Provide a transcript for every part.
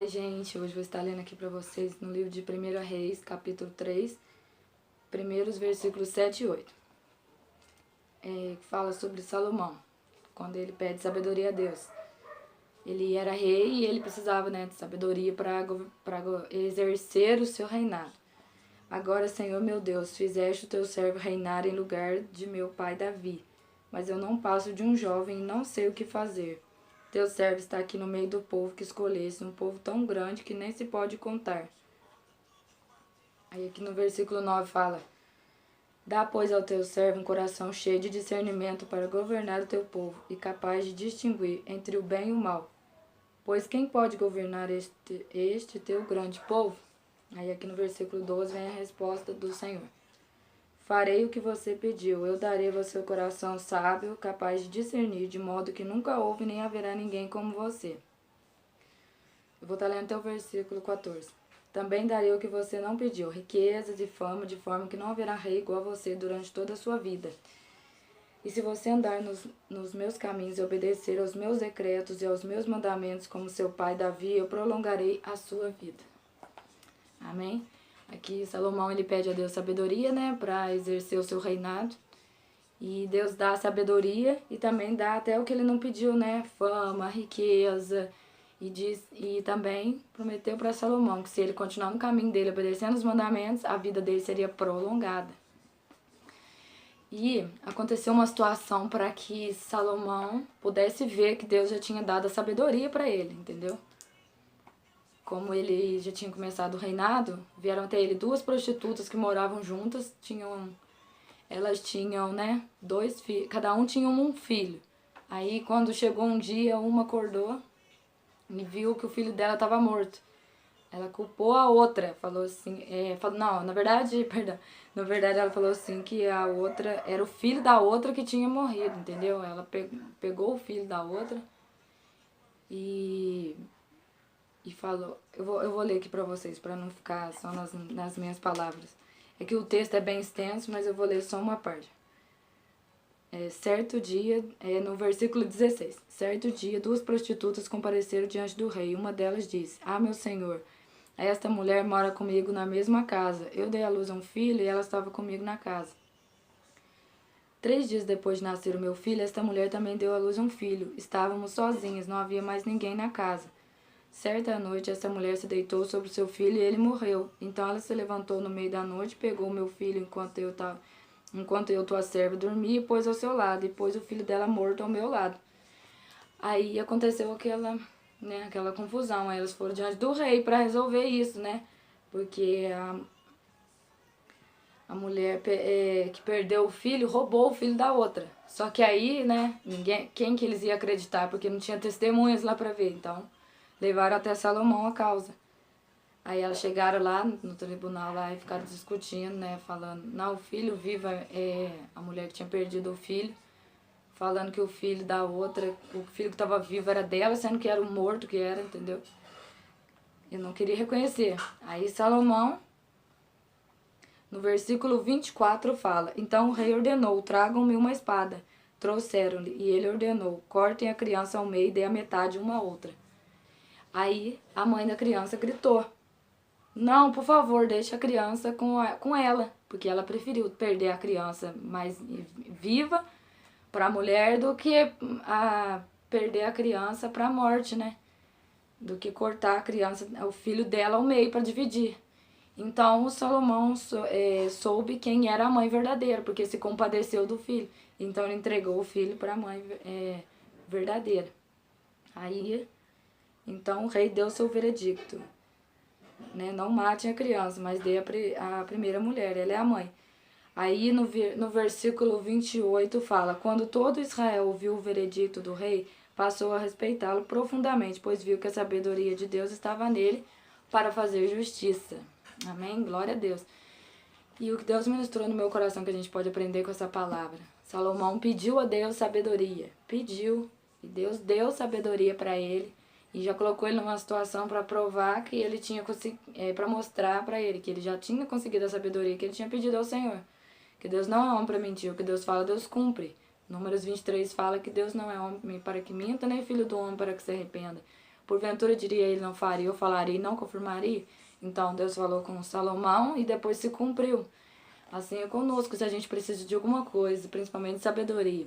Gente, hoje vou estar lendo aqui para vocês no livro de 1 Reis, capítulo 3, primeiros versículos 7 e 8. Que fala sobre Salomão, quando ele pede sabedoria a Deus. Ele era rei e ele precisava, de sabedoria para exercer o seu reinado. Agora, Senhor meu Deus, fizeste o teu servo reinar em lugar de meu pai Davi, mas eu não passo de um jovem e não sei o que fazer. Teu servo está aqui no meio do povo que escolheste, um povo tão grande que nem se pode contar. Aí aqui no versículo 9 fala: Dá, pois, ao teu servo um coração cheio de discernimento para governar o teu povo e capaz de distinguir entre o bem e o mal. Pois quem pode governar este teu grande povo? Aí aqui no versículo 12 vem a resposta do Senhor. Farei o que você pediu, eu darei a você o coração sábio, capaz de discernir, de modo que nunca houve nem haverá ninguém como você. Eu vou estar lendo até o versículo 14. Também darei o que você não pediu, riquezas e fama, de forma que não haverá rei igual a você durante toda a sua vida. E se você andar nos meus caminhos e obedecer aos meus decretos e aos meus mandamentos, como seu pai Davi, eu prolongarei a sua vida. Amém? Aqui Salomão ele pede a Deus sabedoria, para exercer o seu reinado. E Deus dá sabedoria e também dá até o que ele não pediu, fama, riqueza. E também prometeu para Salomão que se ele continuar no caminho dele, obedecendo os mandamentos, a vida dele seria prolongada. E aconteceu uma situação para que Salomão pudesse ver que Deus já tinha dado a sabedoria para ele, entendeu? Como ele já tinha começado o reinado, vieram até ele duas prostitutas que moravam juntas, elas tinham, 2 filhos, cada um tinha um filho. Aí quando chegou um dia, uma acordou e viu que o filho dela estava morto. Ela culpou a outra, falou assim, na verdade ela falou assim que a outra, era o filho da outra que tinha morrido, entendeu? Ela pegou o filho da outra e falou, eu vou ler aqui pra vocês, pra não ficar só nas minhas palavras. É que o texto é bem extenso, mas eu vou ler só uma parte. Certo dia, no versículo 16, certo dia, 2 prostitutas compareceram diante do rei. Uma delas disse: meu senhor, esta mulher mora comigo na mesma casa. Eu dei à luz a um filho e ela estava comigo na casa. 3 dias depois de nascer o meu filho, esta mulher também deu à luz a um filho. Estávamos sozinhas, não havia mais ninguém na casa. Certa noite, essa mulher se deitou sobre seu filho e ele morreu. Então ela se levantou no meio da noite, pegou o meu filho enquanto eu, tua serva, dormia, e pôs ao seu lado, e pôs o filho dela morto ao meu lado. Aí aconteceu aquela confusão. Aí elas foram diante do rei para resolver isso, porque a mulher que perdeu o filho roubou o filho da outra. Só que aí, quem que eles iam acreditar? Porque não tinha testemunhas lá para ver. Então levaram até Salomão a causa. Aí elas chegaram lá no tribunal lá e ficaram discutindo, falando, não, o filho vivo a mulher que tinha perdido o filho, falando que o filho da outra, o filho que estava vivo era dela, sendo que era o morto que era, entendeu? Eu não queria reconhecer. Aí Salomão, no versículo 24 fala: Então o rei ordenou, tragam-me uma espada. Trouxeram-lhe, e ele ordenou, cortem a criança ao meio e dê a metade uma à outra. Aí a mãe da criança gritou: não, por favor, deixe a criança com ela, porque ela preferiu perder a criança mais viva para a mulher do que perder a criança para a morte, do que cortar a criança, o filho dela ao meio para dividir. Então o Salomão soube quem era a mãe verdadeira, porque se compadeceu do filho. Então ele entregou o filho para a mãe verdadeira. Aí, então o rei deu seu veredicto. Não matem a criança, mas dê a primeira mulher, ela é a mãe. Aí no versículo 28 fala: Quando todo Israel ouviu o veredicto do rei, passou a respeitá-lo profundamente, pois viu que a sabedoria de Deus estava nele para fazer justiça. Amém? Glória a Deus. E o que Deus ministrou no meu coração que a gente pode aprender com essa palavra. Salomão pediu a Deus sabedoria. Pediu. E Deus deu sabedoria para ele. E já colocou ele numa situação para provar que ele tinha para mostrar para ele que ele já tinha conseguido a sabedoria que ele tinha pedido ao Senhor. Que Deus não é homem para mentir, o que Deus fala, Deus cumpre. Números 23 fala que Deus não é homem para que minta, nem filho do homem para que se arrependa. porventura diria ele não faria, eu falaria e não confirmaria? Então Deus falou com Salomão e depois se cumpriu. Assim é conosco, se a gente precisa de alguma coisa, principalmente sabedoria.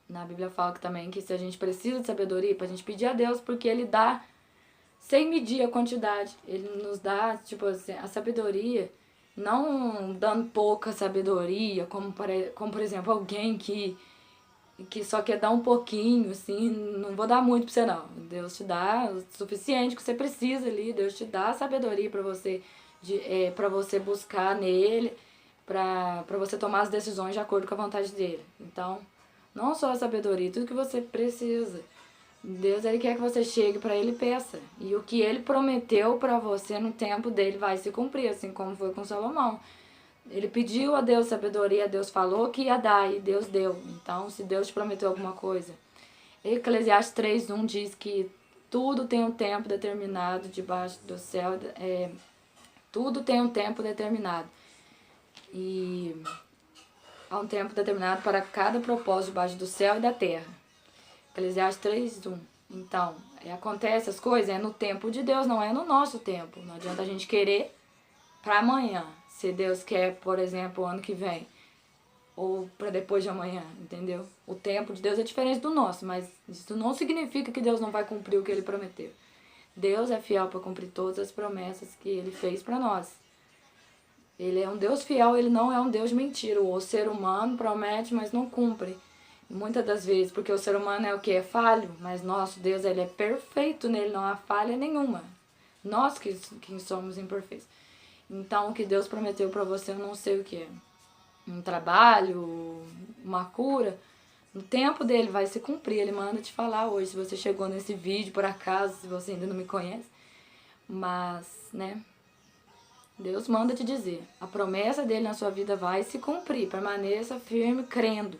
Na Bíblia fala também que se a gente precisa de sabedoria, pra gente pedir a Deus, porque Ele dá sem medir a quantidade. Ele nos dá, tipo assim, a sabedoria, não dando pouca sabedoria, como por exemplo, alguém que só quer dar um pouquinho, assim, não vou dar muito pra você não. Deus te dá o suficiente que você precisa ali, Deus te dá a sabedoria pra você, pra você buscar nele, pra você tomar as decisões de acordo com a vontade dele. Então, não só a sabedoria, tudo que você precisa. Deus, Ele quer que você chegue pra Ele e peça. E o que Ele prometeu pra você no tempo dele vai se cumprir, assim como foi com Salomão. Ele pediu a Deus sabedoria, Deus falou que ia dar e Deus deu. Então, se Deus te prometeu alguma coisa. Eclesiastes 3:1 diz que tudo tem um tempo determinado debaixo do céu. Tudo tem um tempo determinado. E há um tempo determinado para cada propósito debaixo do céu e da terra. Eclesiastes 3:1. Então, acontece as coisas no tempo de Deus, não é no nosso tempo. Não adianta a gente querer para amanhã. Se Deus quer, por exemplo, o ano que vem, ou para depois de amanhã, entendeu? O tempo de Deus é diferente do nosso, mas isso não significa que Deus não vai cumprir o que Ele prometeu. Deus é fiel para cumprir todas as promessas que Ele fez para nós. Ele é um Deus fiel, Ele não é um Deus de mentira. O ser humano promete, mas não cumpre. Muitas das vezes, porque o ser humano é o que? É falho, mas nosso Deus, Ele é perfeito, nele não há falha nenhuma. Nós que somos imperfeitos. Então, o que Deus prometeu para você, eu não sei o que é. Um trabalho, uma cura. No tempo dele vai se cumprir. Ele manda te falar hoje, se você chegou nesse vídeo, por acaso, se você ainda não me conhece. Mas, né, Deus manda te dizer. A promessa dele na sua vida vai se cumprir. Permaneça firme, crendo.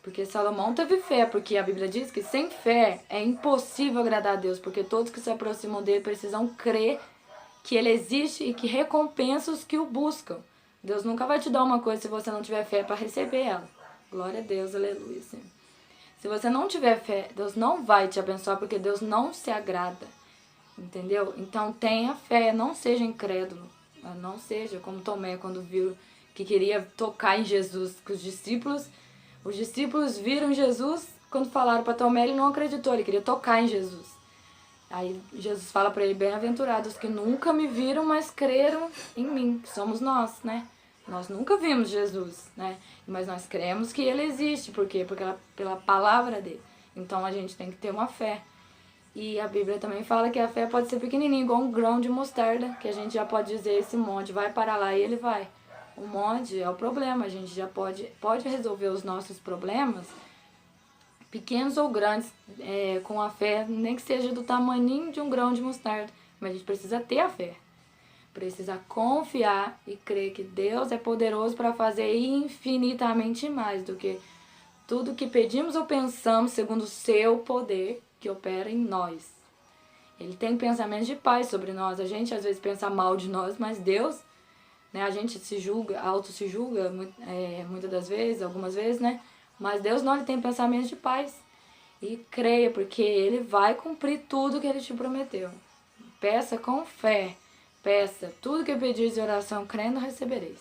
Porque Salomão teve fé, porque a Bíblia diz que sem fé é impossível agradar a Deus. Porque todos que se aproximam dele precisam crer que ele existe e que recompensa os que o buscam. Deus nunca vai te dar uma coisa se você não tiver fé para receber ela. Glória a Deus, aleluia. Sim. Se você não tiver fé, Deus não vai te abençoar porque Deus não se agrada. Entendeu? Então tenha fé, não seja incrédulo. Não seja como Tomé quando viu que queria tocar em Jesus. Que os discípulos viram Jesus, quando falaram para Tomé, ele não acreditou, ele queria tocar em Jesus. Aí Jesus fala para ele, bem-aventurados que nunca me viram, mas creram em mim, que somos nós, né? Nós nunca vimos Jesus, né? Mas nós cremos que Ele existe, por quê? Porque pela palavra dele. Então a gente tem que ter uma fé. E a Bíblia também fala que a fé pode ser pequenininha, igual um grão de mostarda, que a gente já pode dizer, esse monte vai para lá e ele vai. O monte é o problema, a gente já pode resolver os nossos problemas, pequenos ou grandes, com a fé, nem que seja do tamaninho de um grão de mostarda. Mas a gente precisa ter a fé. Precisa confiar e crer que Deus é poderoso para fazer infinitamente mais do que tudo que pedimos ou pensamos segundo o seu poder que opera em nós. Ele tem pensamentos de paz sobre nós. A gente às vezes pensa mal de nós, mas Deus, né, a gente se julga, auto se julga muitas das vezes, algumas vezes, né? Mas Deus não, Ele tem pensamentos de paz. E creia, porque Ele vai cumprir tudo que Ele te prometeu. Peça com fé. Peça. Tudo que pedires de oração, crendo, recebereis.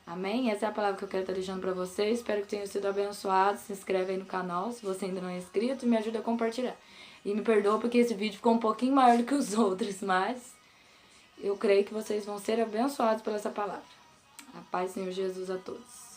Amém? Essa é a palavra que eu quero estar deixando para vocês. Espero que tenham sido abençoados. Se inscreve aí no canal, se você ainda não é inscrito. E me ajuda a compartilhar. E me perdoa porque esse vídeo ficou um pouquinho maior do que os outros. Mas eu creio que vocês vão ser abençoados por essa palavra. A paz, Senhor Jesus, a todos.